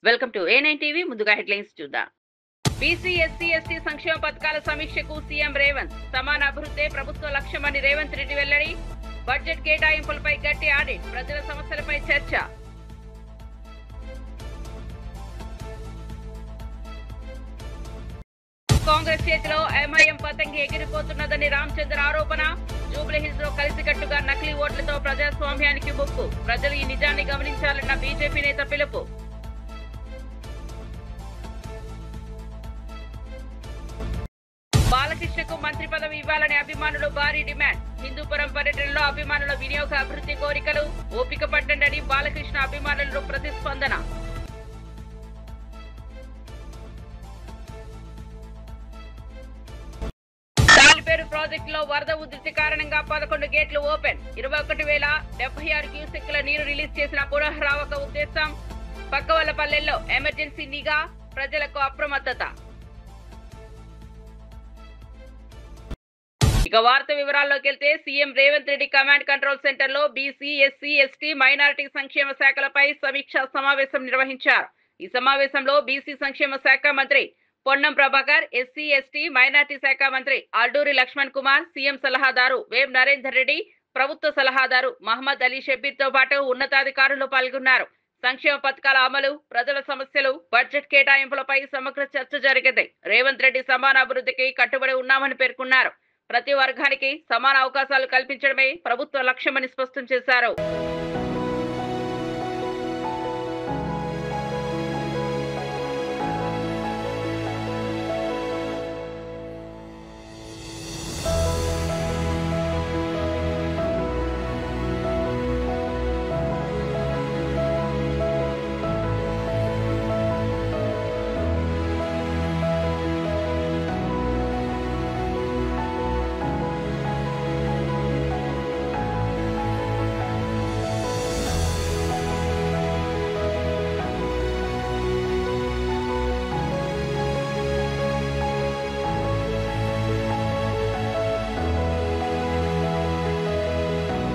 Welcome to A9 TV. ముందుగా headlines చూద్దాం. BC SC ST సంక్షేమ పథకాల సమీక్షకు సీఎం రేవంత్. సమాన అభివృద్ధే ప్రభుత్వ లక్ష్యమని రేవంత్ రెడ్డి వెల్లడి. బడ్జెట్ కేటాయింపులపై గట్టి ఆడిట్. ప్రజల సమస్యలపై చర్చ. కాంగ్రెస్ చేతిలో ఎంఐఎం పతంగి ఎగిరిపోతున్నదని రామచంద్ర ఆరోపణ. జూబ్లీహిల్స్ లో కలిసికట్టుగా నకిలీ ఓట్లతో ప్రజాస్వామ్యానికి ముప్పు. ప్రజలు ఈ నిజాన్ని గమనించాలన్న బీజేపీ నేత పిలుపు. బాలకృష్ణకు మంత్రి పదవి ఇవ్వాలని అభిమానులు భారీ డిమాండ్. హిందూపురం పర్యటనలో అభిమానుల వినియోగ అభివృద్ధి కోరికలు. ఓపిక పట్టండని బాలకృష్ణ అభిమానులు ప్రతిస్పందన. తాలిపేరు ప్రాజెక్టులో వరద ఉధృతి కారణంగా 11 గేట్లు ఓపెన్. 21,076 క్యూసెక్కుల నీరు రిలీజ్ చేసిన పునఃరావక ఉద్దేశం. పక్కవల్లపల్లెల్లో ఎమర్జెన్సీ నిఘా. ప్రజలకు అప్రమత్తత. ఇక వార్త వివరాల్లోకి వెళ్తే CM Revanth Reddy command control centre లో బీసీ ఎస్సీ ఎస్టీ మైనారిటీ సంక్షేమ శాఖలపై సమీక్షా సమావేశం నిర్వహించారు. ఈ సమావేశంలో బీసీ సంక్షేమ శాఖ మంత్రి Ponnam Prabhakar, SC ST minority శాఖ మంత్రి అల్లూరి లక్ష్మణ్ కుమార్, సీఎం సలహాదారు వేం నరేందర్ రెడ్డి, ప్రభుత్వ సలహాదారు మహమ్మద్ అలీ షబ్బీర్ తో పాటు ఉన్నతాధికారులు పాల్గొన్నారు. సంక్షేమ పథకాల అమలు, ప్రజల సమస్యలు, బడ్జెట్ కేటాయింపులపై సమగ్ర చర్చ జరిగింది. రేవంత్ రెడ్డి సమాన అభివృద్ధికి కట్టుబడి ఉన్నామని పేర్కొన్నారు. ప్రతి వర్గానికి సమాన అవకాశాలు కల్పించడమే ప్రభుత్వ లక్ష్యమని స్పష్టం చేశారు.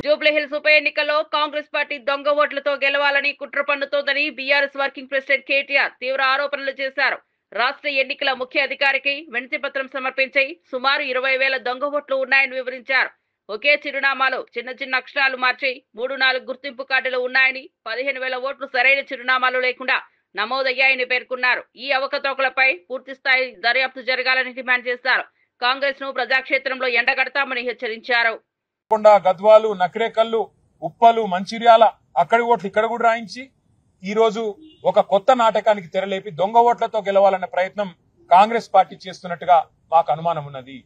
జూబ్లీహిల్స్ ఉప ఎన్నికల్లో కాంగ్రెస్ పార్టీ దొంగ ఓట్లతో గెలవాలని కుట్ర పన్నుతోందని బీఆర్ఎస్ వర్కింగ్ ప్రెసిడెంట్ కేటీఆర్ తీవ్ర ఆరోపణలు చేశారు. రాష్ట్ర ఎన్నికల ముఖ్య అధికారికి వినతి పత్రం సమర్పించి సుమారు 20,000 దొంగ ఓట్లు ఉన్నాయని వివరించారు. ఒకే చిరునామాలో చిన్న చిన్న అక్షరాలు మార్చి 3-4 గుర్తింపు కార్డులు ఉన్నాయని, 15,000 ఓట్లు సరైన చిరునామాలు లేకుండా నమోదయ్యాయని పేర్కొన్నారు. ఈ అవకతవకలపై పూర్తి స్థాయి దర్యాప్తు జరగాలని డిమాండ్ చేశారు. కాంగ్రెస్ ను ప్రజాక్షేత్రంలో ఎండగడతామని హెచ్చరించారు. గద్వాలు, నకిరేకల్లు, ఉప్పలు, మంచిర్యాల అక్కడి ఓట్లు ఇక్కడ కూడా రాయించి ఈ రోజు ఒక కొత్త నాటకానికి తెరలేపి దొంగ ఓట్లతో గెలవాలనే ప్రయత్నం కాంగ్రెస్ పార్టీ చేస్తున్నట్టుగా మాకు అనుమానం ఉన్నది.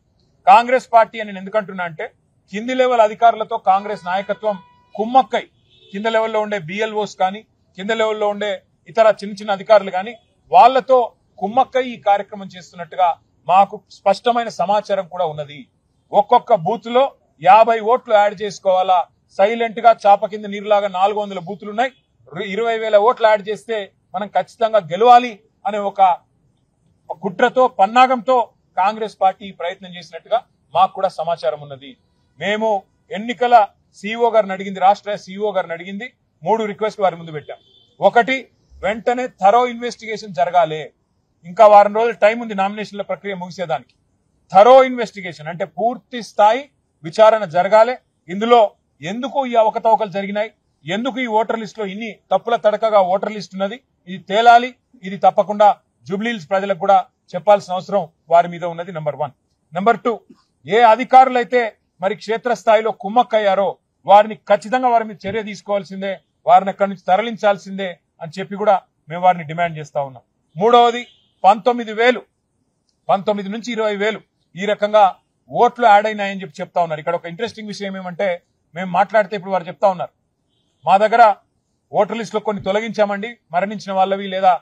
కాంగ్రెస్ పార్టీ అని నేను ఎందుకంటున్నా అంటే కింది లెవెల్ అధికారులతో కాంగ్రెస్ నాయకత్వం కుమ్మక్కై కింద లెవెల్లో ఉండే బిఎల్ఓస్ కానీ, కింద లెవెల్లో ఉండే ఇతర చిన్న చిన్న అధికారులు కానీ వాళ్లతో కుమ్మక్కై ఈ కార్యక్రమం చేస్తున్నట్టుగా మాకు స్పష్టమైన సమాచారం కూడా ఉన్నది. ఒక్కొక్క బూత్ లో 50 ఓట్లు యాడ్ చేసుకోవాలా. సైలెంట్ గా చాప కింద నీరులాగా 400 బూతులున్నాయి. 20,000 ఓట్లు యాడ్ చేస్తే మనం ఖచ్చితంగా గెలవాలి అనే ఒక కుట్రతో, పన్నాగంతో కాంగ్రెస్ పార్టీ ప్రయత్నం చేసినట్టుగా మాకు కూడా సమాచారం ఉన్నది. మేము ఎన్నికల సీఈఓ గారిని అడిగింది, రాష్ట్ర సీఈఓ గారిని అడిగింది 3 రిక్వెస్ట్ వారి ముందు పెట్టాం. ఒకటి, వెంటనే థరో ఇన్వెస్టిగేషన్ జరగాలి. ఇంకా వారం రోజులు టైం ఉంది నామినేషన్ల ప్రక్రియ ముగిసేదానికి. థరో ఇన్వెస్టిగేషన్ అంటే పూర్తి స్థాయి విచారణ జరగాలి. ఇందులో ఎందుకు ఈ అవకతవకలు జరిగినాయి, ఎందుకు ఈ ఓటర్ లిస్ట్ లో ఇన్ని తప్పుల తడకగా ఓటర్ లిస్ట్ ఉన్నది, ఇది తేలాలి. ఇది తప్పకుండా జూబ్లీహిల్స్ ప్రజలకు కూడా చెప్పాల్సిన అవసరం వారి మీద ఉన్నది. నెంబర్ 1. నెంబర్ 2, ఏ అధికారులైతే మరి క్షేత్రస్థాయిలో కుమ్మక్కయ్యారో వారిని ఖచ్చితంగా వారి మీద చర్య తీసుకోవాల్సిందే, వారిని అక్కడి నుంచి తరలించాల్సిందే అని చెప్పి కూడా మేము వారిని డిమాండ్ చేస్తా ఉన్నాం. మూడవది, 19,000 నుంచి 20,000 ఈ రకంగా ఓట్లు యాడ్ అయినాయని చెప్తా ఉన్నారు. ఇక్కడ ఒక ఇంట్రెస్టింగ్ విషయం ఏమంటే మేము మాట్లాడితే ఇప్పుడు వారు చెప్తా ఉన్నారు మా దగ్గర ఓటర్ లిస్ట్ లో కొన్ని తొలగించామండి, మరణించిన వాళ్ళవి లేదా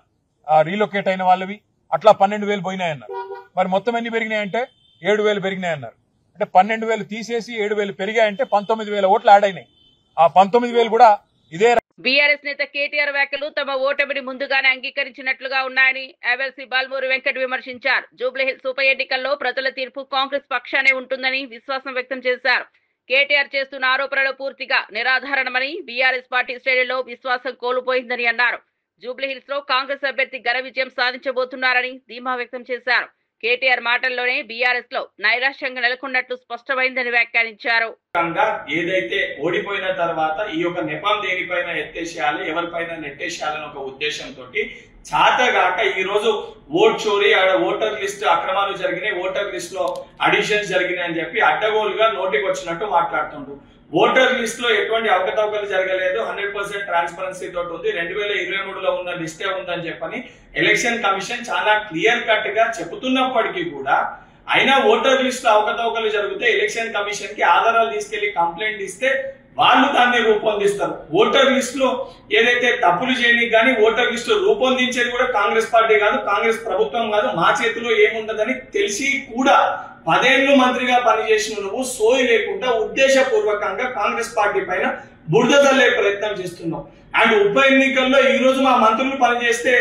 రీలొకేట్ అయిన వాళ్ళవి, అట్లా 12,000 పోయినాయన్నారు. మరి మొత్తం ఎన్ని పెరిగినాయంటే 7,000 పెరిగినాయన్నారు. అంటే 12,000 తీసేసి 7,000 పెరిగాయంటే 19,000 ఓట్లు యాడ్ అయినాయి. ఆ 19,000 కూడా ఇదే. బీఆర్ఎస్ నేత కేటీఆర్ వ్యాఖ్యలు తమ ఓటమిని ముందుగానే అంగీకరించినట్లుగా ఉన్నాయని ఎమ్మెల్సీ బాల్మూరి వెంకట్ విమర్శించారు. జూబ్లీహిల్స్ ఉప ఎన్నికల్లో ప్రజల తీర్పు కాంగ్రెస్ పక్షానే ఉంటుందని విశ్వాసం వ్యక్తం చేశారు. కేటీఆర్ చేస్తున్న ఆరోపణలు పూర్తిగా నిరాధారణమని, బీఆర్ఎస్ పార్టీ శ్రేణుల్లో విశ్వాసం కోల్పోయిందని అన్నారు. జూబ్లీహిల్స్ లో కాంగ్రెస్ అభ్యర్థి ఘన విజయం సాధించబోతున్నారని ధీమా వ్యక్తం చేశారు. కేటీఆర్ మాటల్లోనే బీఆర్ఎస్ లో నైరాశ్యంగా నెలకొన్నట్లు స్పష్టమైందని వ్యాఖ్యానించారు. ఏదైతే ఓడిపోయిన తర్వాత ఈ యొక్క నెపం దేనిపైన ఎత్తేసేయాలి, ఎవరిపైన నెట్టేసేయాలని ఒక ఉద్దేశంతో చాతగాక ఈ రోజు ఓట్ చోరీ, ఓటర్ లిస్ట్ అక్రమాలు జరిగినాయి, ఓటర్ లిస్ట్ లో అడిషన్స్ జరిగినాయి అని చెప్పి అడ్డగోలుగా నోటికి వచ్చినట్టు మాట్లాడుతుండ్రు. ఓటర్ లిస్ట్ లో ఎటువంటి అవకతవకలు జరగలేదు, 100% ట్రాన్స్పరెన్సీ తోటి ఉంది, 2023లో ఉన్న లిస్టే ఉందని చెప్పని ఎలక్షన్ కమిషన్ చాలా క్లియర్ కట్ గా చెబుతున్నప్పటికీ కూడా అయినా ఓటర్ లిస్ట్ లో అవకతవకలు జరిగితే ఎలక్షన్ కమిషన్ కి ఆధారాలు తీసుకెళ్లి కంప్లైంట్ ఇస్తే వాళ్ళు దాన్ని రూపొందిస్తారు. ఓటర్ లిస్ట్ లో ఏదైతే తప్పులు చేయడానికి కానీ ఓటర్ లిస్ట్ రూపొందించేది కూడా కాంగ్రెస్ పార్టీ కాదు, కాంగ్రెస్ ప్రభుత్వం కాదు. మా చేతిలో ఏముండదని తెలిసి కూడా 10 ఏళ్లు మంత్రిగా పనిచేసిన నువ్వు సోయి లేకుండా ఉద్దేశపూర్వకంగా కాంగ్రెస్ పార్టీ పైన బురద చల్లే ప్రయత్నం చేస్తున్నావు. అండ్ ఉప ఎన్నికల్లో ఈ రోజు మా మంత్రులు పనిచేస్తే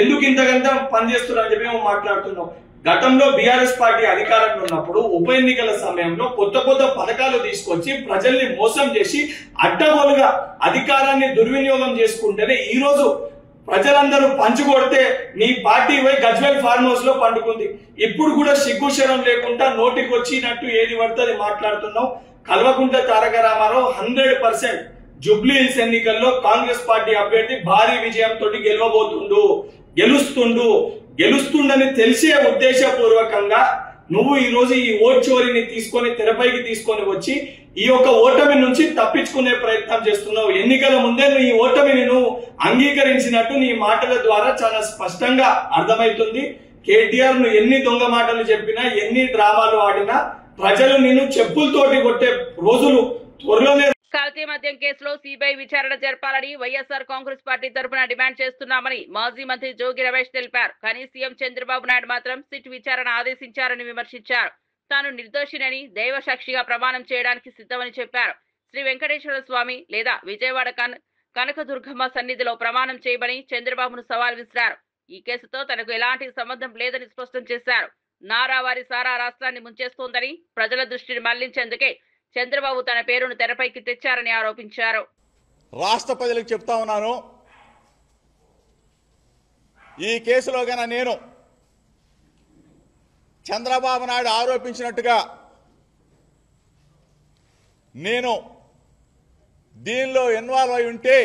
ఎందుకు ఇంతకంత పనిచేస్తున్నారు అని చెప్పి మేము మాట్లాడుతున్నాం. గతంలో బీఆర్ఎస్ పార్టీ అధికారంలో ఉన్నప్పుడు ఉప ఎన్నికల సమయంలో కొత్త పథకాలు తీసుకొచ్చి ప్రజల్ని మోసం చేసి అడ్డగోలుగా అధికారాన్ని దుర్వినియోగం చేసుకుంటేనే ఈ రోజు ప్రజలందరూ పంచుకొడితే నీ పార్టీ పోయి గజ్వేల్ ఫార్మ్ హౌస్ లో పండుకుంది. ఇప్పుడు కూడా సిగ్గుశరం లేకుండా నోటికి వచ్చినట్టు ఏది పడుతుంది మాట్లాడుతున్నావు. కల్వకుంట్ల తారక రామారావు 100% జూబ్లీహిల్స్ ఎన్నికల్లో కాంగ్రెస్ పార్టీ అభ్యర్థి భారీ విజయంతో గెలుస్తుండని తెలిసే ఉద్దేశపూర్వకంగా నువ్వు ఈ రోజు ఈ ఓట్ చోరీని తీసుకొని తెరపైకి తీసుకొని వచ్చి ఈ యొక్క ఓటమి నుంచి తప్పించుకునే ప్రయత్నం చేస్తున్నావు. ఎన్నికల ముందే నీ ఓటమిని నువ్వు అంగీకరించినట్టు నీ మాటల ద్వారా చాలా స్పష్టంగా అర్థమవుతుంది. కేటీఆర్ నువ్వు ఎన్ని దొంగ మాటలు చెప్పినా, ఎన్ని డ్రామాలు ఆడినా ప్రజలు నిన్ను చెప్పులతోటి కొట్టే రోజులు త్వరలోనే. కల్తీ మద్యం కేసులో సిబిఐ విచారణ జరపాలని వైఎస్ఆర్ కాంగ్రెస్ పార్టీ తరఫున డిమాండ్ చేస్తున్నామని మాజీ మంత్రి జోగి రమేష్ తెలిపారు. కానీ సీఎం చంద్రబాబు నాయుడు మాత్రం సిట్ విచారణ ఆదేశించారని విమర్శించారు. తాను నిర్దోషినని దైవ సాక్షిగా ప్రమాణం చేయడానికి సిద్ధమని చెప్పారు. శ్రీ వెంకటేశ్వర స్వామి లేదా విజయవాడ కనకదుర్గమ్మ సన్నిధిలో ప్రమాణం చేయమని చంద్రబాబును సవాల్ విసిరారు. ఈ కేసుతో తనకు ఎలాంటి సంబంధం లేదని స్పష్టం చేశారు. నారావారి సారా రాష్ట్రాన్ని ముంచేస్తోందని ప్రజల దృష్టిని మళ్లించేందుకే చంద్రబాబు తన పేరును తెరపైకి తెచ్చారని ఆరోపించారు. రాష్ట్ర ప్రజలకు చెప్తా ఉన్నాను, ఈ కేసులో గన నేను చంద్రబాబు నాయుడు ఆరోపించినట్టుగా నేను దీనిలో ఇన్వాల్వ్ అయి ఉంటే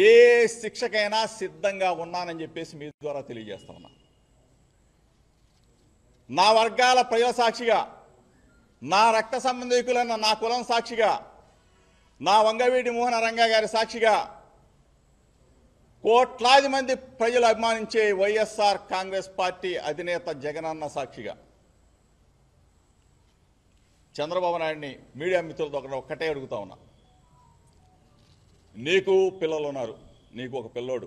ఏ శిక్షకైనా సిద్ధంగా ఉన్నానని చెప్పేసి మీ ద్వారా తెలియజేస్తా ఉన్నా. నా వర్గాల ప్రజల సాక్షిగా, నా రక్త సంబంధికులన్న నా కులం సాక్షిగా, నా వంగవీటి మోహన రంగా గారి సాక్షిగా, కోట్లాది మంది ప్రజలు అభిమానించే వైఎస్ఆర్ కాంగ్రెస్ పార్టీ అధినేత జగనన్న సాక్షిగా చంద్రబాబు నాయుడిని మీడియా మిత్రులతో ఒక్కటే అడుగుతా ఉన్నా. నీకు పిల్లలు ఉన్నారు, నీకు ఒక పిల్లోడు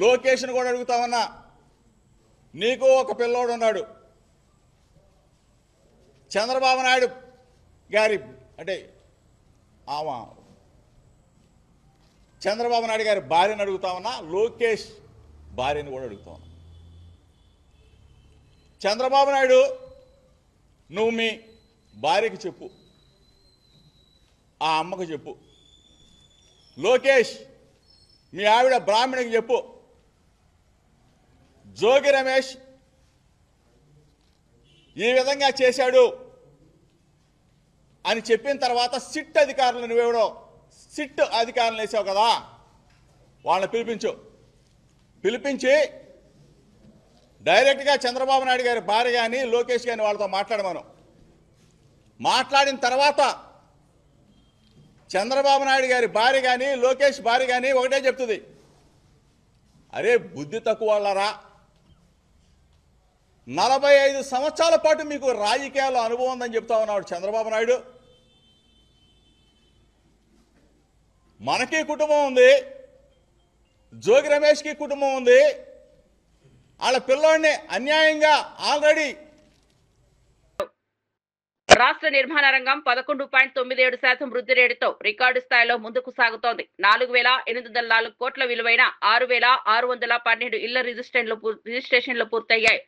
లోకేష్ను కూడా అడుగుతా ఉన్నా. నీకు ఒక పిల్లోడు ఉన్నాడు. చంద్రబాబు నాయుడు గారి అంటే చంద్రబాబు నాయుడు గారి భార్యను అడుగుతా ఉన్నా, లోకేష్ భార్యను కూడా అడుగుతా ఉన్నా. చంద్రబాబు నాయుడు నువ్వు మీ భార్యకి చెప్పు, ఆ అమ్మకు చెప్పు. లోకేష్ మీ ఆవిడ బ్రాహ్మణికి చెప్పు. జోగి రమేష్ ఈ విధంగా చేశాడు అని చెప్పిన తర్వాత సిట్ అధికారులు నువ్వెవడో సిట్ అధికారులు వేసావు కదా, వాళ్ళని పిలిపించి డైరెక్ట్గా చంద్రబాబు నాయుడు గారి భార్య కానీ లోకేష్ కానీ వాళ్ళతో మాట్లాడమను. మాట్లాడిన తర్వాత చంద్రబాబు నాయుడు గారి భార్య కానీ లోకేష్ భార్య కానీ ఒకటే చెప్తుంది, అరే బుద్ధి తక్కువ వాళ్ళరా, 45 సంవత్సరాల పాటు మీకు రాజకీయాల్లో అనుభవం ఉందని చెప్తా ఉన్నాడు చంద్రబాబు నాయుడు. మనకి కుటుంబం ఉంది, జోగి రమేష్కి కుటుంబం ఉంది. వాళ్ళ పిల్లోడిని అన్యాయంగా ఆల్రెడీ రాష్ట్ర నిర్మాణ రంగం 11.97% వృద్ధి రేటుతో రికార్డు స్థాయిలో ముందుకు సాగుతోంది. 4,804 కోట్ల విలువైన 6,612 ఇళ్ల రిజిస్ట్రేషన్లు పూర్తయ్యాయి.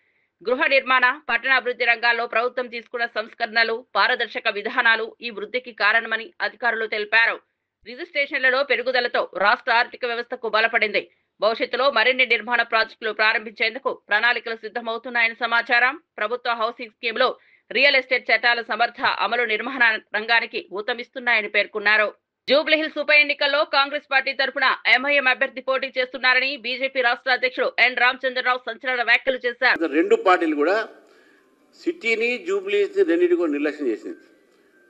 గృహ నిర్మాణ పట్టణాభివృద్ధి రంగాల్లో ప్రభుత్వం తీసుకున్న సంస్కరణలు పారదర్శక విధానాలు ఈ వృద్ధికి కారణమని అధికారులు తెలిపారు. రిజిస్ట్రేషన్లలో పెరుగుదలతో రాష్ట్ర ఆర్థిక వ్యవస్థకు బలపడింది. భవిష్యత్తులో మరిన్ని నిర్మాణ ప్రాజెక్టులు ప్రారంభించేందుకు ప్రణాళికలు సిద్ధమవుతున్నాయని సమాచారం. ప్రభుత్వ హౌసింగ్ స్కీమ్లో రియల్ ఎస్టేట్ చట్టాల సమర్థ అమలు నిర్మాణ రంగానికి ఊతమిస్తున్నాయని పేర్కొన్నారు. జూబ్లీహిల్స్ ఉప ఎన్నికల్లో కాంగ్రెస్ పార్టీ తరఫున ఎంఐఎం అభ్యర్థి పోటీ చేస్తున్నారని బీజేపీ రాష్ట్ర అధ్యక్షుడు ఎన్ రామచంద్రరావు సంచలన వ్యాఖ్యలు చేశారు. రెండు పార్టీలు కూడా సిటీని జూబ్లీహిల్స్ రెండింటిని కూడా నిర్లక్ష్యం చేసింది.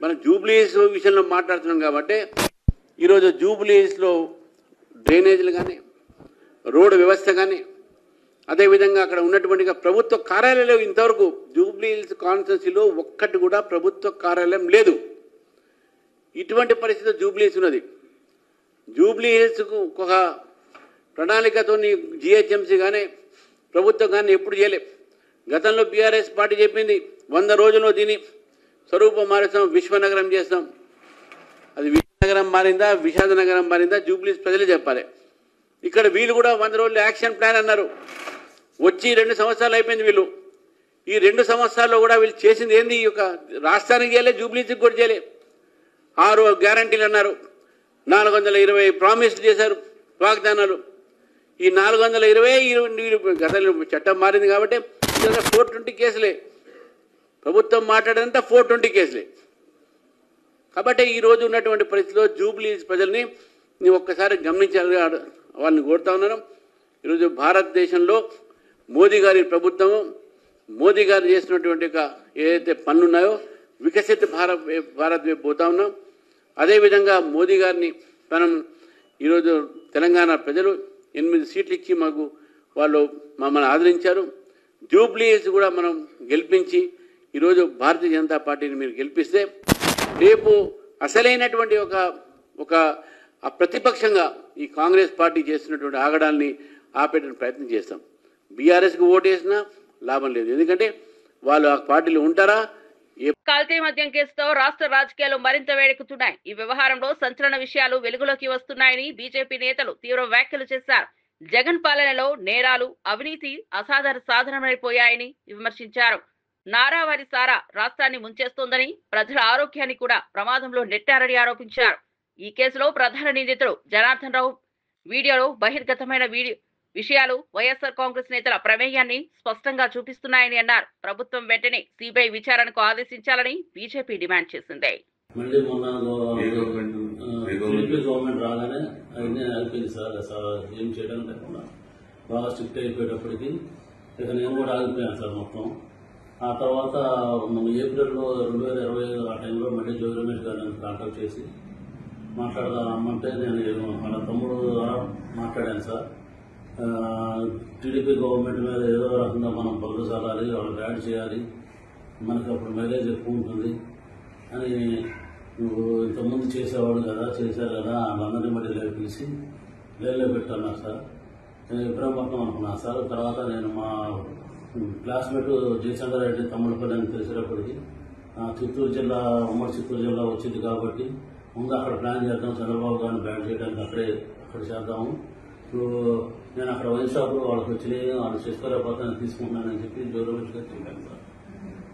మనం జూబ్లీహిల్స్ విషయంలో మాట్లాడుతున్నాం కాబట్టి ఈరోజు జూబ్లీహిల్స్లో డ్రైనేజీలు కానీ రోడ్డు వ్యవస్థ కానీ అదేవిధంగా అక్కడ ఉన్నటువంటి ప్రభుత్వ కార్యాలయాలు ఇంతవరకు జూబ్లీహిల్స్ కాన్స్టిట్యున్సీలో ఒక్కటి కూడా ప్రభుత్వ కార్యాలయం లేదు. ఇటువంటి పరిస్థితి జూబ్లీహిల్స్ ఉన్నది. జూబ్లీహిల్స్కు ఒక ప్రణాళికతో జిహెచ్ఎంసీ కానీ ప్రభుత్వం కానీ ఎప్పుడు చేయలే. గతంలో బీఆర్ఎస్ పార్టీ చెప్పింది 100 రోజుల్లో దీన్ని స్వరూపం మారుస్తాం, విశ్వనగరం చేస్తాం. అది విశ్వనగరం మారిందా విషాద నగరం మారిందా జూబ్లీహిల్స్ ప్రజలే చెప్పాలి. ఇక్కడ వీళ్ళు కూడా 100 రోజులు యాక్షన్ ప్లాన్ అన్నారు. వచ్చి 2 సంవత్సరాలు అయిపోయింది. వీళ్ళు ఈ 2 సంవత్సరాల్లో కూడా వీళ్ళు చేసింది ఏంది? ఈ యొక్క రాష్ట్రానికి చేయలే, జూబ్లీహిల్స్కి కూడా చేయలే. 6 గ్యారంటీలు అన్నారు, 420 ప్రామిస్లు చేశారు, వాగ్దానాలు. ఈ 420 గతంలో చట్టం మారింది కాబట్టి 420 కేసులే. ప్రభుత్వం మాట్లాడేదంతా 420 కేసులే. కాబట్టి ఈరోజు ఉన్నటువంటి పరిస్థితిలో జూబ్లీహిల్స్ ప్రజల్ని నేను ఒక్కసారి గమనించాలి, వాళ్ళని కోరుతా ఉన్నాను. ఈరోజు భారతదేశంలో మోదీ గారి ప్రభుత్వము, మోదీ గారు చేసినటువంటి ఏదైతే పనులున్నాయో వికసిత భారత్ వైపు పోతా ఉన్నాం. అదేవిధంగా మోదీ గారిని మనం ఈరోజు తెలంగాణ ప్రజలు 8 సీట్లు ఇచ్చి వాళ్ళు మమ్మల్ని ఆదరించారు. జూబ్లీహిల్స్ కూడా మనం గెలిపించి ఈరోజు భారతీయ జనతా పార్టీని మీరు గెలిపిస్తే రేపు అసలైనటువంటి ఒక ప్రతిపక్షంగా ఈ కాంగ్రెస్ పార్టీ చేస్తున్నటువంటి ఆగడాల్ని ఆపేటువంటి ప్రయత్నం చేస్తాం. బీఆర్ఎస్కి ఓటేసినా లాభం లేదు, ఎందుకంటే వాళ్ళు ఆ పార్టీలో ఉంటారా. కల్తీ మద్యం కేసుతో రాష్ట్ర రాజకీయాలు మరింత వేడెక్కుతున్నాయి. ఈ వ్యవహారంలో సంచలన విషయాలు వెలుగులోకి వస్తున్నాయని బీజేపీ నేతలు తీవ్ర వ్యాఖ్యలు చేశారు. జగన్ పాలనలో నేరాలు, అవినీతి అసాధారణమైపోయాయని విమర్శించారు. నారావారి సారా రాష్ట్రాన్ని ముంచేస్తోందని, ప్రజల ఆరోగ్యాన్ని కూడా ప్రమాదంలో నెట్టారని ఆరోపించారు. ఈ కేసులో ప్రధాన నిందితుడు జనార్దన్ రావు వీడియోలో బహిర్గతమైన విషయాలు వైఎస్ఆర్ కాంగ్రెస్ నేతల ప్రమేయాన్ని స్పష్టంగా చూపిస్తున్నాయని అన్నారు. ప్రభుత్వం వెంటనే సిబిఐ విచారణకు ఆదేశించాలని బీజేపీ డిమాండ్ చేసింది. మళ్ళీ మొన్న గవర్నమెంట్ రాగానే అవన్నీ ఆగిపోయింది సార్. ఏం చేయడం లేకుండా బాగా స్ట్రిక్ట్ అయిపోయేటప్పటికి ఇక నేను కూడా ఆగిపోయాను సార్ మొత్తం. ఆ తర్వాత ఏప్రిల్లో 2025 ఆ టైంలో మళ్ళీ జోగి రమేష్ గారిని కాంటాక్ట్ చేసి మాట్లాడదామంటే నేను మన తమ్ముడు ద్వారా మాట్లాడాను సార్. టీడీపీ గవర్నమెంట్ మీద ఏదో రకంగా మనం బదులు చల్లాలి, వాళ్ళకి యాడ్ చేయాలి, మనకి అప్పుడు మైలేజ్ ఎక్కువ ఉంటుంది అని నువ్వు ఇంతకుముందు చేసేవాడు కదా, చేశారు కదా, వాళ్ళందరినీ మళ్ళీ పిలిచి లేలో పెట్టన్నారు సార్. నేను ఇబ్రాహీంపట్నం అనుకున్నాను సార్. తర్వాత నేను మా క్లాస్మేట్ జయచంద్ర రెడ్డి తమ్ముడిపల్లి అని తెలిసేటప్పటికి చిత్తూరు జిల్లా, ఉమ్మడి చిత్తూరు జిల్లా వచ్చింది కాబట్టి ముందు అక్కడ ప్లాన్ చేద్దాం, చంద్రబాబు గారిని బ్యాన్ చేయడానికి అక్కడ చేద్దాము. ఇప్పుడు నేను అక్కడ వైన్ షాపులు వాళ్ళకి వచ్చినాయి, వాళ్ళు చేసుకోలేకపోతే నేను తీసుకుంటున్నానని చెప్పి జోరమేష్ గారు చెప్పాను సార్.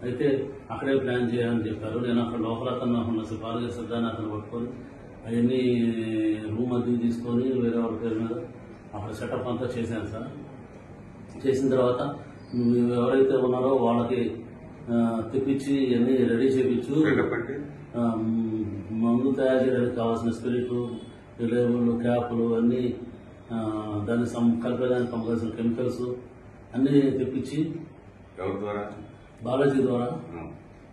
అయితే అక్కడే ప్లాన్ చేయాలని చెప్పారు. నేను అక్కడ లోపల అతను ఉన్న సిఫారసు సిద్ధాన్ని అతను పట్టుకొని అవన్నీ రూమ్ అద్దెకి తీసుకొని వేరే వాళ్ళ పేరు మీద అక్కడ సెటప్ అంతా చేశాను సార్. చేసిన తర్వాత ఎవరైతే ఉన్నారో వాళ్ళకి తెప్పించి అన్ని రెడీ చేయించు, మందు తయారు చేయడానికి కావాల్సిన స్పిరిట్, లేబుల్, క్యాపులు అన్నీ, దాన్ని కలిపేదానికి కావాల్సిన కెమికల్స్ అన్నీ తెప్పించి బాలాజీ ద్వారా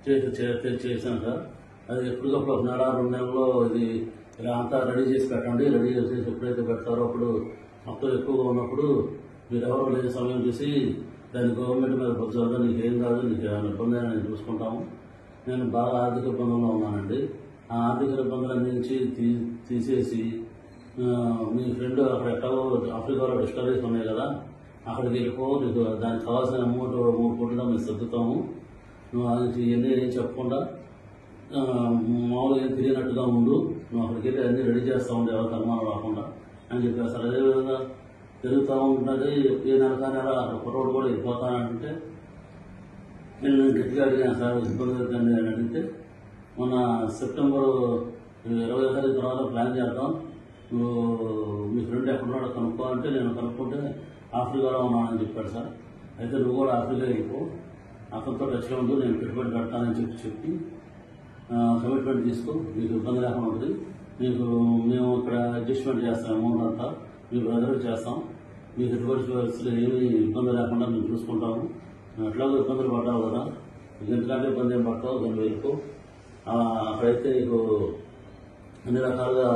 చేశాను సార్. అది ఎప్పటికప్పుడు 1 నెల 2 నెలల్లో ఇది ఇలా అంతా రెడీ చేసి పెట్టండి. రెడీ చేసి ఎప్పుడైతే పెడతారో అప్పుడు మొత్తం ఎక్కువగా ఉన్నప్పుడు మీరు ఎవరు లేని సమయం చూసి దాన్ని గవర్నమెంట్ మీద బొజ్జాలి, నీకేం కాదు, నీకు ఏమైనా ఇబ్బంది అయినా నేను చూసుకుంటాము. నేను బాగా ఆర్థిక ఇబ్బందుల్లో ఉన్నానండి. ఆ ఆర్థిక ఇబ్బందులన్నీ నుంచి తీసేసి మీ ఫ్రెండ్ అక్కడ ఎట్లాగో ఆఫ్రికాలో డిస్టరీస్ ఉన్నాయి కదా, అక్కడికి వెళ్ళిపో, నీకు దానికి కావాల్సిన అమౌంట్ 3 కోట్లుగా మేము సర్దుతాము, నువ్వు అది ఇవన్నీ చెప్పకుండా మామూలుగా ఏం తిరిగినట్టుగా ఉండు, నువ్వు అక్కడికి వెళ్ళి అన్నీ రెడీ చేస్తూ ఉండే ఎవరికి అనుమానం రాకుండా అని చెప్పారు సార్. అదేవిధంగా జరుగుతూ ఉంటుంది. ఏ నెల నెల అక్కడ కుర్రోడు కూడా వెళ్ళిపోతానంటే నేను గట్టిగా అడిగాను సార్ ఇబ్బంది అవుతుంది అని అడిగితే మొన్న సెప్టెంబర్ 20వ తారీఖు తర్వాత ప్లాన్ చేద్దాం, నువ్వు మీ ఫ్రెండ్ ఎక్కడున్నాడో కనుక్కో అంటే నేను కనుక్కుంటే ఆఫ్రికాలో ఉన్నానని చెప్పాడు సార్. అయితే నువ్వు కూడా ఆఫ్రికా వెళ్ళిపో, అతనితో టచ్లో ఉండు, నేను పెట్టుబడి పెడతానని చెప్పి కమిట్మెంట్ తీసుకో, నీకు ఇబ్బంది లేకుండా ఉంటుంది, మేము ఇక్కడ అడ్జస్ట్మెంట్ చేస్తాం, అమౌంట్ అంతా మీ బ్రదర్కి చేస్తాం, మీకు ఎటువంటి పరిస్థితులు ఏమీ ఇబ్బంది లేకుండా మేము చూసుకుంటాము, ఎట్లాగో ఇబ్బందులు పడ్డావు కదా, ఎందుకంటే ఇబ్బంది ఏం పడతావు, దాన్ని వెళ్ళిపో, అక్కడైతే నీకు అన్ని రకాలుగా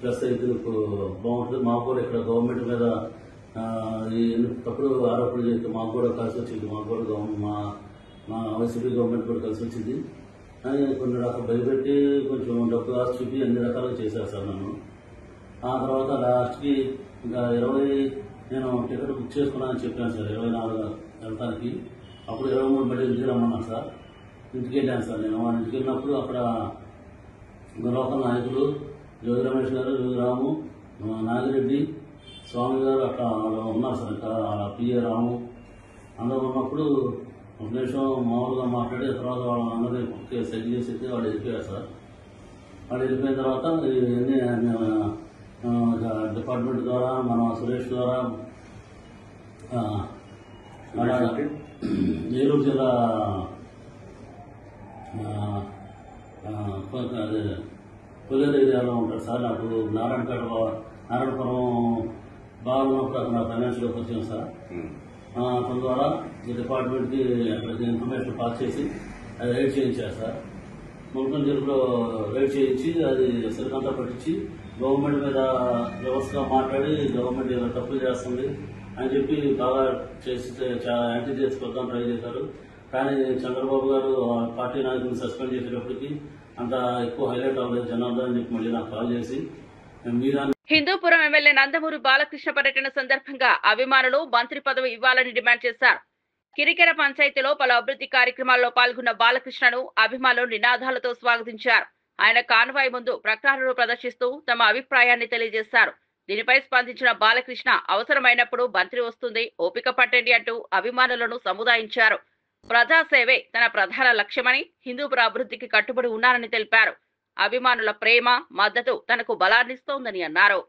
ప్లస్ అయితే నీకు బాగుంటుంది. మాకు కూడా ఇక్కడ గవర్నమెంట్ మీద తప్పుడు ఆరోపణలు చేస్తే మాకు కూడా కలిసి వచ్చింది, మాకు కూడా మా వైసీపీ గవర్నమెంట్ కూడా కలిసి వచ్చింది అని కొన్ని రకాలు భయపెట్టి కొంచెం డబ్బు ఆశ చూపి అన్ని రకాలుగా చేశారు సార్ నన్ను. ఆ తర్వాత లాస్ట్కి ఇంకా 20 నేను టికెట్ బుక్ చేసుకున్నానని చెప్పాను సార్, 24 వెళ్తానికి. అప్పుడు 23 మళ్ళీ ఇంటికి రమ్మన్నాను సార్. ఇంటికి వెళ్ళాను సార్. నేను వాళ్ళ ఇంటికి వెళ్ళినప్పుడు అక్కడ లోకల్ నాయకులు జ్యోతి రమేష్ గారు, రాము, నాగిరెడ్డి, స్వామి గారు అట్లా ఉన్నారు సార్. ఇంకా పిఏ రాము అందరూ ఉన్నప్పుడు ఒక నిమిషం మామూలుగా మాట్లాడి తర్వాత వాళ్ళందరినీ సెట్ చేసి వాళ్ళు వెళ్ళిపోయారు సార్. వాళ్ళు వెళ్ళిపోయిన తర్వాత ఇవన్నీ డిపార్ట్మెంట్ ద్వారా మన సురేష్ ద్వారా ఏలూరు జిల్లా కొల్లేరు ఏరియాలో ఉంటాడు సార్. నాకు నారాయణపురం బాగా ఉన్నప్పుడు అక్కడ ఫైనాన్షియల్ వచ్చాం సార్. అతని ద్వారా ఈ డిపార్ట్మెంట్కి అక్కడికి ఇన్ఫర్మేషన్ పాస్ చేసి అది రైడ్ చేయించారు సార్. మున్సిపల్ జైలులో రైడ్ చేయించి అది సరికంతా పట్టించి గవర్నమెంట్ మీద వ్యవస్థగా మాట్లాడి గవర్నమెంట్ ఏదో తప్పులు చేస్తుంది అని చెప్పి బాగా చేసి చాలా యాంటీ చేసి కొద్దాం ట్రై చేశారు. కానీ చంద్రబాబు గారు పార్టీ నాయకులను సస్పెండ్ చేసేటప్పటికి అంత ఎక్కువ హైలైట్ అవ్వలేదు జనార్దన్ అని చెప్పి మళ్ళీ నాకు కాల్ చేసి హిందూపురం ఎమ్మెల్యే నందమూరి బాలకృష్ణ పర్యటన సందర్భంగా అభిమానులు మంత్రి పదవి ఇవ్వాలని డిమాండ్ చేశారు. కిరికెర పంచాయతీలో పలు అభివృద్ధి కార్యక్రమాల్లో పాల్గొన్న బాలకృష్ణను అభిమానులు నినాదాలతో స్వాగతించారు. ఆయన కాన్వాయ్ ముందు ప్రకటనలు ప్రదర్శిస్తూ తమ అభిప్రాయాన్ని తెలియజేశారు. దీనిపై స్పందించిన బాలకృష్ణ అవసరమైనప్పుడు మంత్రి వస్తుంది, ఓపిక పట్టండి అంటూ అభిమానులను సముదాయించారు. ప్రజాసేవే తన ప్రధాన లక్ష్యమని, హిందూపుర అభివృద్ధికి కట్టుబడి ఉన్నారని తెలిపారు. అభిమానుల ప్రేమ, మద్దతు తనకు బలాన్నిస్తోందని అన్నారు.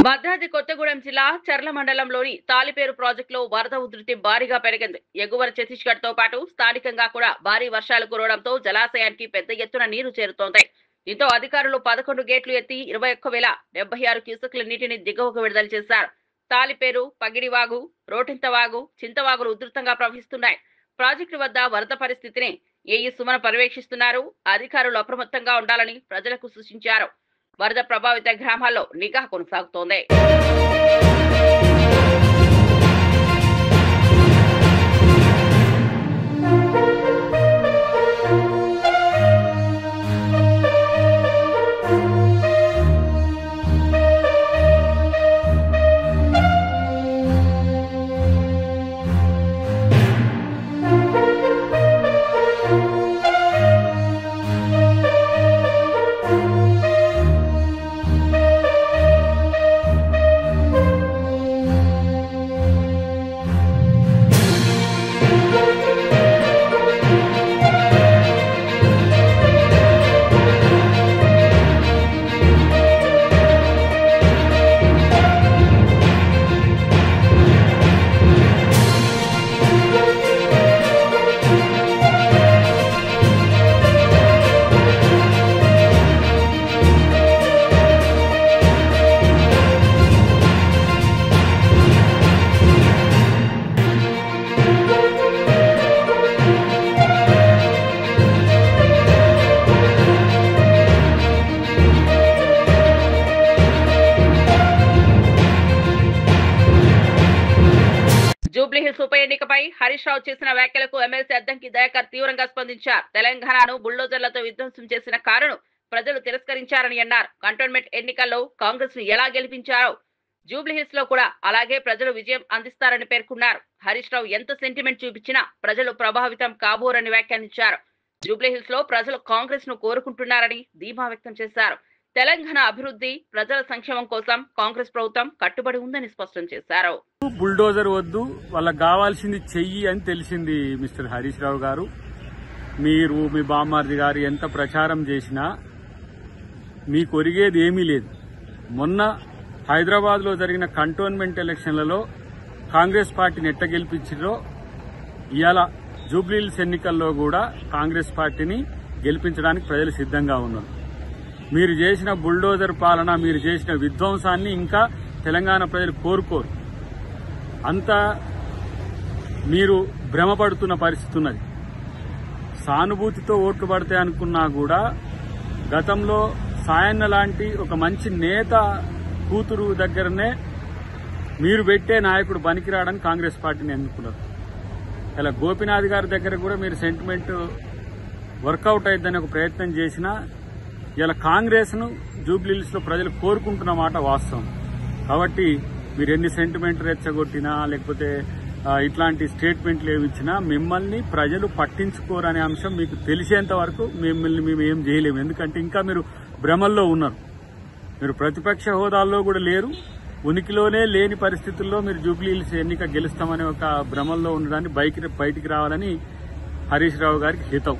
భద్రాద్రి కొత్తగూడెం జిల్లా చర్ల మండలంలోని తాలిపేరు ప్రాజెక్టులో వరద ఉధృతి భారీగా పెరిగింది. ఎగువన ఛత్తీస్గఢ్ తో పాటు స్థానికంగా కూడా భారీ వర్షాలు కురవడంతో జలాశయానికి పెద్ద ఎత్తున నీరు చేరుతోంది. దీంతో అధికారులు 11 గేట్లు ఎత్తి 21,076 క్యూసెక్ల నీటిని దిగువకు విడుదల చేశారు. తాలిపేరు, పగిడివాగు, రోటింతవాగు, చింతవాగులు ఉధృతంగా ప్రవహిస్తున్నాయి. ప్రాజెక్టు వద్ద వరద పరిస్థితిని ఏఈ సుమన్ పర్యవేక్షిస్తున్నారు. అధికారులు అప్రమత్తంగా ఉండాలని ప్రజలకు సూచించారు. వరద ప్రభావిత గ్రామాల్లో నిఘా కొనసాగుతోంది. జూబ్లీహిల్స్ ఉప ఎన్నికపై హరీష్ రావు చేసిన వ్యాఖ్యలకు ఎమ్మెల్సీ అద్దంకి దయాకర్ తీవ్రంగా స్పందించారు. తెలంగాణను బుల్డోజర్లతో విధ్వంసం చేసిన కారును ప్రజలు తిరస్కరించారని అన్నారు. కంటోన్మెంట్ ఎన్నికల్లో కాంగ్రెస్ ను ఎలా గెలిపించారో జూబ్లీహిల్స్ లో కూడా అలాగే ప్రజలు విజయం అందిస్తారని పేర్కొన్నారు. హరీష్ రావు ఎంత సెంటిమెంట్ చూపించినా ప్రజలు ప్రభావితం కాబోరని వ్యాఖ్యానించారు. జూబ్లీహిల్స్ లో ప్రజలు కాంగ్రెస్ ను కోరుకుంటున్నారని ధీమా వ్యక్తం చేశారు. తెలంగాణ అభివృద్ధి ప్రజల సంక్షేమం కోసం కాంగ్రెస్ ప్రభుత్వం కట్టుబడి ఉందని స్పష్టం చేశారు. బుల్డోజర్ వద్దు, వాళ్ళకి కావాల్సింది చెయ్యి అని తెలిసింది. మిస్టర్ హరీష్ రావు గారు, మీరు మీ బామ్మార్ది గారు ఎంత ప్రచారం చేసినా మీకు ఒరిగేది ఏమీ లేదు. మొన్న హైదరాబాద్ లో జరిగిన కంటోన్మెంట్ ఎలక్షన్లలో కాంగ్రెస్ పార్టీని ఎట్ట గెలిపించారో ఇవాళ జూబ్లీహిల్స్ ఎన్నికల్లో కూడా కాంగ్రెస్ పార్టీని గెలిపించడానికి ప్రజలు సిద్ధంగా ఉన్నారు. మీరు చేసిన బుల్డోజర్ పాలన, మీరు చేసిన విధ్వంసాన్ని ఇంకా తెలంగాణ ప్రజలు కోరుకోరు. అంతా మీరు భ్రమపడుతున్న పరిస్థితి ఉన్నది. సానుభూతితో ఓట్లు పడతాయి అనుకున్నా కూడా గతంలో సాయన్న లాంటి ఒక మంచి నేత కూతురు దగ్గరనే మీరు పెట్టే నాయకుడు పనికిరాడని కాంగ్రెస్ పార్టీని ఎన్నుకున్నారు. ఇలా గోపీనాథ్ గారి దగ్గర కూడా మీరు సెంటిమెంట్ వర్కౌట్ అయిద్దని ఒక ప్రయత్నం చేసినా ఇలా కాంగ్రెస్ ను జూబ్లీహిల్స్ లో ప్రజలు కోరుకుంటున్న మాట వాస్తవం. కాబట్టి మీరు ఎన్ని సెంటిమెంట్ రెచ్చగొట్టినా లేకపోతే ఇట్లాంటి స్టేట్మెంట్లు ఏమిచ్చినా మిమ్మల్ని ప్రజలు పట్టించుకోరనే అంశం మీకు తెలిసేంత వరకు మిమ్మల్ని మేము ఏం చేయలేము. ఎందుకంటే ఇంకా మీరు భ్రమల్లో ఉన్నారు. మీరు ప్రతిపక్ష హోదాల్లో కూడా లేరు. ఉనికిలోనే లేని పరిస్థితుల్లో మీరు జూబ్లీహిల్స్ ఎన్నిక గెలుస్తామనే ఒక భ్రమల్లో ఉండడాన్ని బయటికి రావాలని హరీష్ రావు గారికి హితం.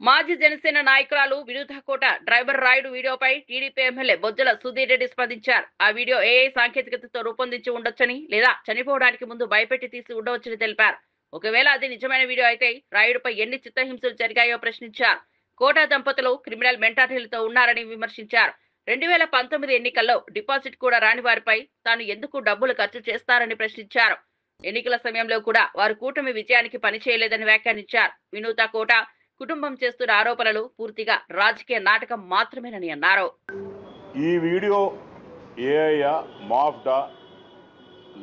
మాజీ జనసేన నాయకురాలు వినూత కోట డ్రైవర్ రాయుడు వీడియోపై టీడీపీ ఎమ్మెల్యే బొజ్జల సుధీర్ రెడ్డి స్పందించారు. ఆ వీడియో ఏఐ సాంకేతికతతో రూపొందించి ఉండొచ్చని లేదా చనిపోవడానికి ముందు భయపెట్టి తీసి ఉండవచ్చని తెలిపారు. ఒకవేళ అది నిజమైన వీడియో అయితే రాయుడుపై ఎన్ని చిత్తహింసలు జరిగాయో ప్రశ్నించారు. కోట దంపతులు క్రిమినల్ మెంటాలిటీలతో ఉన్నారని విమర్శించారు. 2019 ఎన్నికల్లో డిపాజిట్ కూడా రాని వారిపై తాను ఎందుకు డబ్బులు ఖర్చు చేస్తారని ప్రశ్నించారు. ఎన్నికల సమయంలో కూడా వారు కూటమి విజయానికి పనిచేయలేదని వ్యాఖ్యానించారు. వినూత కోట కుటుంబం చేస్తున్న ఆరోపణలు పూర్తిగా రాజకీయ నాటకం మాత్రమేనని అన్నారు. ఈ వీడియో ఏఐయా మాఫ్డా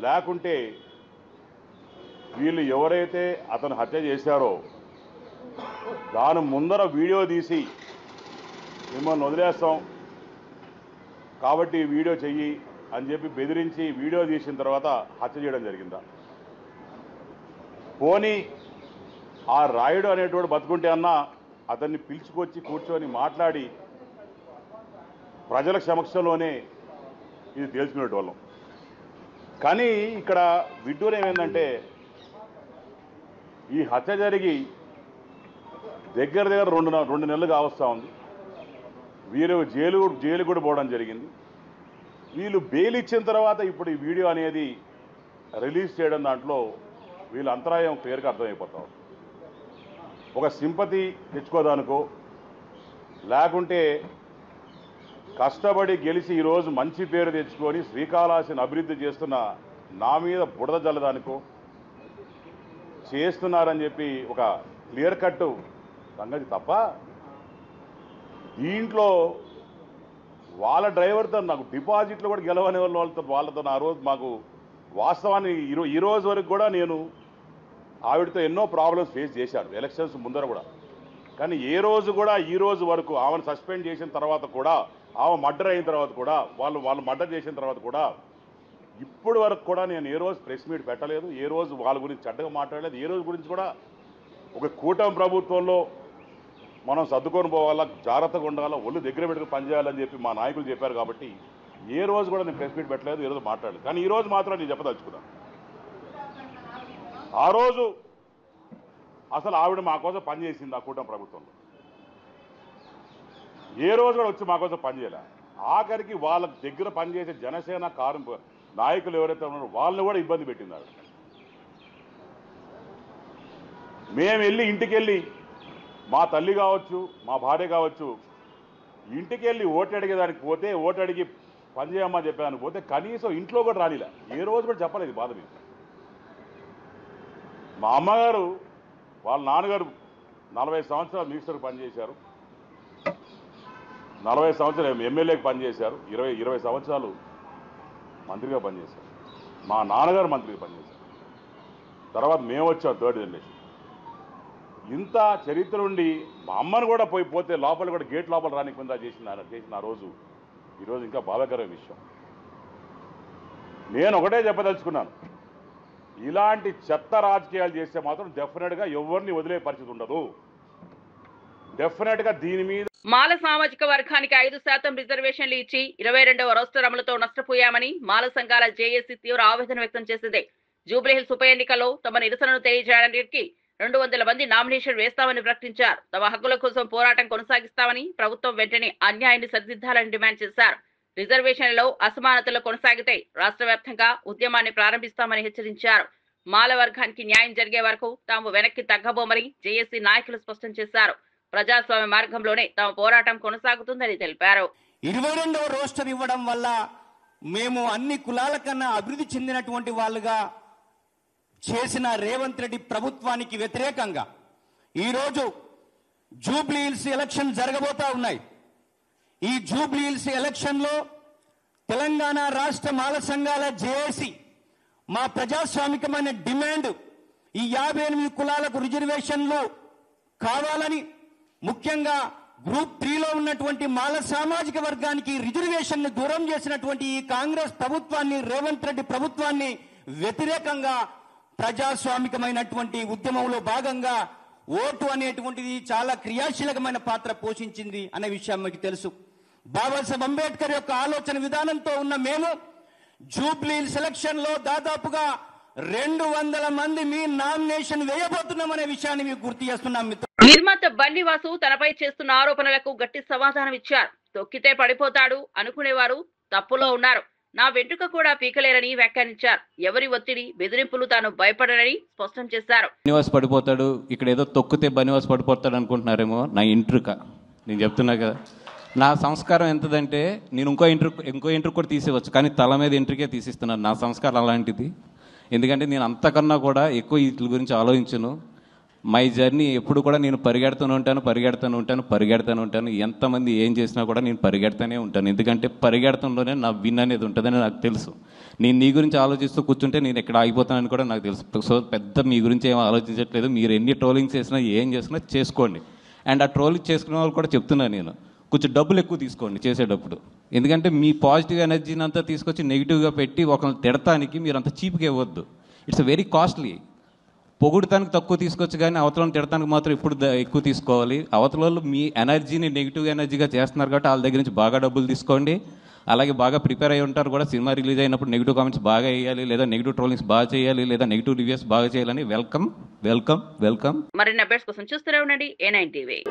లేకుంటే వీళ్ళు ఎవరైతే అతను హత్య చేశారో దాని ముందర వీడియో తీసి మిమ్మల్ని వదిలేస్తాం కాబట్టి వీడియో చెయ్యి అని చెప్పి బెదిరించి వీడియో తీసిన తర్వాత హత్య చేయడం జరిగిందా? పోనీ ఆ రాయుడు అనేటోడు బతుకుంటే అన్నా అతన్ని పిలుచుకొచ్చి కూర్చొని మాట్లాడి ప్రజల సమక్షంలోనే ఇది తేల్చుకునేటోళ్ళం. కానీ ఇక్కడ విడ్డూరం ఏమైందంటే ఈ హత్య జరిగి దగ్గర 2 నెలలు కావస్తూ ఉంది. వీరు జైలు కూడా పోవడం జరిగింది. వీళ్ళు బెయిల్ ఇచ్చిన తర్వాత ఇప్పుడు ఈ వీడియో అనేది రిలీజ్ చేయడం దాంట్లో వీళ్ళ అంతరాయం క్లియర్గా అర్థమైపోతాం. ఒక సింపతి తెచ్చుకోదానికో లేకుంటే కష్టపడి గెలిచి ఈరోజు మంచి పేరు తెచ్చుకొని శ్రీకాళహస్తిని అభివృద్ధి చేస్తున్న నా మీద బుడద జల్లదానికో చేస్తున్నారని చెప్పి ఒక క్లియర్ కట్ సంగతి తప్ప దీంట్లో వాళ్ళ డ్రైవర్తో నాకు డిపాజిట్లు కూడా గెలవని వాళ్ళతో ఆ రోజు మాకు వాస్తవాన్ని ఈ రోజు వరకు కూడా నేను ఆవిడతో ఎన్నో ప్రాబ్లమ్స్ ఫేస్ చేశాను ఎలక్షన్స్ ముందర కూడా. కానీ ఈ రోజు వరకు ఆమెను సస్పెండ్ చేసిన తర్వాత కూడా, ఆమె మర్డర్ అయిన తర్వాత కూడా, వాళ్ళు మర్డర్ చేసిన తర్వాత కూడా ఇప్పటి వరకు కూడా నేను ఏ రోజు ప్రెస్ మీట్ పెట్టలేదు. ఏ రోజు వాళ్ళ గురించి చెడ్డగా మాట్లాడలేదు. ఏ రోజు గురించి కూడా ఒక కూటమి ప్రభుత్వంలో మనం సర్దుకొని పోవాలా, జాగ్రత్తగా ఉండాలా, ఒళ్ళు దగ్గర పెట్టుకుని పనిచేయాలని చెప్పి మా నాయకులు చెప్పారు. కాబట్టి ఏ రోజు కూడా నేను ప్రెస్ మీట్ పెట్టలేదు, ఏ రోజు మాట్లాడలేదు. కానీ ఈ రోజు మాత్రం నేను చెప్పదలుచుకున్నాను. ఆ రోజు అసలు ఆవిడ మా కోసం పనిచేసింది ఆ కూటమి ప్రభుత్వంలో. ఏ రోజు కూడా వచ్చి మా కోసం పనిచేయలే. ఆఖరికి వాళ్ళ దగ్గర పనిచేసే జనసేన నాయకులు ఎవరైతే ఉన్నారో వాళ్ళని కూడా ఇబ్బంది పెట్టింది ఆవిడ. మేము ఇంటికి వెళ్ళి మా తల్లి కావచ్చు, మా భార్య కావచ్చు, ఇంటికి వెళ్ళి ఓటు అడిగేదానికి పోతే, ఓటు అడిగి పనిచేయమ్మని చెప్పేదానికి పోతే కనీసం ఇంట్లో కూడా రానిలే. ఏ రోజు కూడా చెప్పలేదు బాధ మీద. మా అమ్మగారు వాళ్ళ నాన్నగారు 40 సంవత్సరాలు మినిస్టర్కి పనిచేశారు, 40 సంవత్సరాలు ఎమ్మెల్యేకి పనిచేశారు, 20 సంవత్సరాలు మంత్రిగా పనిచేశారు. మా నాన్నగారు మంత్రిగా పనిచేశారు. తర్వాత మేము వచ్చాం 3rd జనరేషన్. ఇంత చరిత్ర ఉండి మా అమ్మను కూడా పోతే లోపల కూడా గేట్ లోపల రానికుండా చేసిన ఆ రోజు ఈరోజు ఇంకా బాధాకరమైన విషయం. నేను ఒకటే చెప్పదలుచుకున్నాను, ఇలాంటి చెత్త రాజకీయాలు చేస్తే మాత్రం డెఫినెట్గా ఎవరిని వదిలే పరిస్థితి ఉండదు. డెఫినెట్గా దీని మీద మాల సామాజిక వర్గానికి 5% రిజర్వేషన్లు ఇచ్చి 22వ రోస్టర్ అమలుతో నష్టపోయామని మాల సంఘాల జేఏసీ తీవ్ర ఆవేదన వ్యక్తం చేసింది. జూబ్లీహిల్స్ ఉప ఎన్నికల్లో తమ నిరసనను తెలియజేయడానికి 200 మంది నామినేషన్ వేస్తామని ప్రకటించారు. తమ హక్కుల కోసం పోరాటం కొనసాగిస్తామని, ప్రభుత్వం వెంటనే అన్యాయాన్ని సరిదిద్దాలని డిమాండ్ చేశారు. రిజర్వేషన్లలో అసమానతలు కొనసాగితే రాష్ట్ర వ్యాప్తంగా ఉద్యమాన్ని ప్రారంభిస్తామని హెచ్చరించారు. మాల వర్గానికి న్యాయం జరిగే వరకు తాము వెనక్కి తగ్గబోమని జేఏసీ నాయకులు స్పష్టం చేశారు. ప్రజాస్వామ్య మార్గంలోనే తమ పోరాటం కొనసాగుతుందని తెలిపారు. 22వ రోస్టర్ ఇవ్వడం వల్ల మేము అన్ని కులాల కన్నా అభివృద్ధి చెందినటువంటి వాళ్ళుగా చేసిన రేవంత్ రెడ్డి ప్రభుత్వానికి వ్యతిరేకంగా ఈరోజు జూబ్లీహిల్స్ ఎలక్షన్ జరగబోతా ఉన్నాయి. ఈ జూబ్లీహిల్స్ ఎలక్షన్లో తెలంగాణ రాష్ట్ర మాల సంఘాల జేఏసీ మా ప్రజాస్వామికమైన డిమాండ్ ఈ 58 కులాలకు రిజర్వేషన్లు కావాలని, ముఖ్యంగా గ్రూప్ 3లో ఉన్నటువంటి మాల సామాజిక వర్గానికి రిజర్వేషన్ ని దూరం చేసినటువంటి ఈ కాంగ్రెస్ ప్రభుత్వాన్ని, రేవంత్ రెడ్డి ప్రభుత్వాన్ని వ్యతిరేకంగా ప్రజాస్వామికమైనటువంటి ఉద్యమంలో భాగంగా ఓటు అనేటువంటిది చాలా క్రియాశీలకమైన పాత్ర పోషించింది అనే విషయం మీకు తెలుసు. బాబాసాహెబ్ అంబేద్కర్ యొక్క ఆలోచన విధానంతో ఉన్న మేము జూబ్లీహిల్స్ ఎలక్షన్ లో దాదాపుగా 200 మంది మీ నామినేషన్ వేయబోతున్నామనే విషయాన్ని మీకు గుర్తు చేస్తున్నాం. నిర్మాత బన్నివాసు తనపై చేస్తున్న ఆరోపణలకు గట్టి సమాధానం ఇచ్చారు. తొక్కితే పడిపోతాడు అనుకునేవారు తప్పులో ఉన్నారు. నా వెంట్రుక కూడా పీకలేరని వ్యాఖ్యానించారు. ఎవరి ఒత్తిడి బెదిరింపులు తాను భయపడనని స్పష్టం చేశారు. బన్నివాస్ పడిపోతాడు, ఇక్కడ ఏదో తొక్కితే బన్నివాస్ పడిపోతాడు అనుకుంటున్నారేమో. నా ఇంట్రుక నేను చెప్తున్నా కదా, నా సంస్కారం ఎంతదంటే నేను ఇంకో ఇంట్రుక కూడా తీసేవచ్చు, కానీ తల మీద ఇంట్రుకే తీసిస్తున్నాను. నా సంస్కారం అలాంటిది. ఎందుకంటే నేను అంతకన్నా కూడా ఎక్కువ వీటి గురించి ఆలోచించను. మై జర్నీ ఎప్పుడు కూడా నేను పరిగెడుతూనే ఉంటాను. ఎంతమంది ఏం చేసినా కూడా నేను పరిగెడుతూనే ఉంటాను. ఎందుకంటే పరిగెడతంలోనే నా విన్ అనేది ఉంటుందని నాకు తెలుసు. నేను నీ గురించి ఆలోచిస్తూ కూర్చుంటే నేను ఎక్కడ ఆగిపోతానని కూడా నాకు తెలుసు. సో పెద్ద మీ గురించి ఏం ఆలోచించట్లేదు. మీరు ఎన్ని ట్రోలింగ్స్ చేసినా ఏం చేసినా చేసుకోండి. అండ్ ఆ ట్రోలింగ్ చేసుకునే వాళ్ళు కూడా చెప్తున్నాను నేను, కొంచెం డబ్బులు ఎక్కువ తీసుకోండి చేసేటప్పుడు. ఎందుకంటే మీ పాజిటివ్ ఎనర్జీని అంతా తీసుకొచ్చి నెగిటివ్గా పెట్టి ఒకరిని తిడటానికి మీరు అంత చీప్గా ఇవ్వద్దు. It's very costly. పొగుడుతానికి తక్కువ తీసుకోవచ్చు, కానీ అవతలను తిడటానికి మాత్రం ఇప్పుడు ఎక్కువ తీసుకోవాలి. అవతల మీ ఎనర్జీని నెగిటివ్ ఎనర్జీగా చేస్తున్నారు కాబట్టి వాళ్ళ దగ్గర నుంచి బాగా డబ్బులు తీసుకోండి. అలాగే బాగా ప్రిపేర్ అయ్యి ఉంటారు కూడా. సినిమా రిలీజ్ అయినప్పుడు నెగిటివ్ కామెంట్స్ బాగా వేయాలి, లేదా నెగిటివ్ ట్రోలింగ్స్ బాగా చేయాలి, లేదా నెగిటివ్ రివ్యూస్ బాగా చేయాలని వెల్కమ్. మరిన్ని అప్డేట్స్ కోసం చూస్తూనే ఉండండి A9 TV.